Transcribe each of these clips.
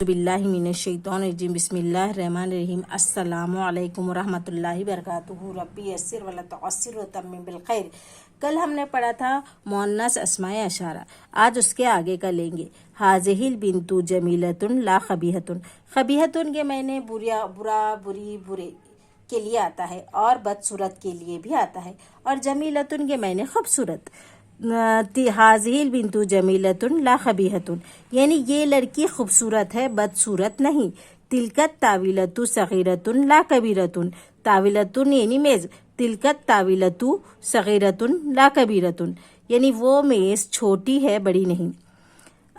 बिल्लाहि मिनश्शैतानिर्रजीम बिस्मिल्लाहिर्रहमानिर्रहीम अस्सलामु अलैकुम वरहमतुल्लाहि वबरकातुहू रब्बी यस्सिर वला तुअस्सिर वतम्मिम बिल खैर। कल हमने पढ़ा था मुअन्नस अस्माए अशारा, आज उसके आगे का लेंगे। हाज़िहिल बिन्तु जमीलतुन ला खबीहतुन। खबीहतुन के मैंने बुरा बुरी बुरे के लिए आता है और बदसूरत के लिए भी आता है, और जमीलतुन के मैंने खूबसूरत। हाज़िहिल बिन्तु जमीलतुन ला खबीहतुन, यानी ये लड़की खूबसूरत है, बदसूरत नहीं। तिलकत ताविलतु सगीरतुन ला कबीरतुन। ताविलतुन यानी मेज़, तिलकत ताविलतु सगीरतुन ला कबीरतुन, यानी वो मेज़ छोटी है, बड़ी नहीं।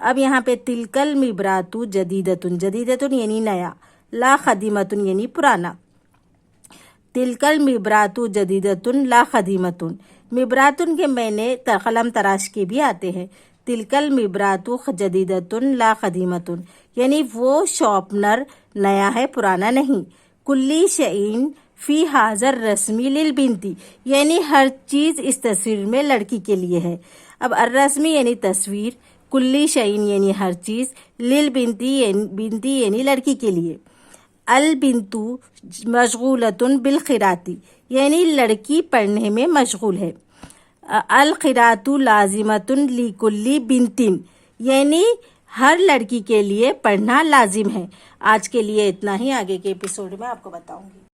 अब यहाँ पे तिलकल मिबरातु जदीदतुन, जदीदतुन यानी नया, ला खदीमतुन यानी पुराना। तिलकल मिबरातु जदीदतुन ला खदीमतुन। मिबरातुन के मैंने कलम तराश के भी आते हैं। तिलकल मिबरातु जदीदतुन ला खदीमतुन, यानी वो शॉर्पनर नया है, पुराना नहीं। कुल्ली शईन फी हाजर रस्मी लिल बिनती, यानी हर चीज़ इस तस्वीर में लड़की के लिए है। अब अर्रस्मी यानी तस्वीर, कुल्ली शईन यानी हर चीज़, लिल बिनती यानी लड़की के लिए। अल बिन्तु मशगूलतुन बिल खिराती, यानी लड़की पढ़ने में मशगूल है। अल खिरातु लाजिमतुन ली कुल्ली बिनतिन, यानी हर लड़की के लिए पढ़ना लाजिम है। आज के लिए इतना ही, आगे के एपिसोड में आपको बताऊंगी।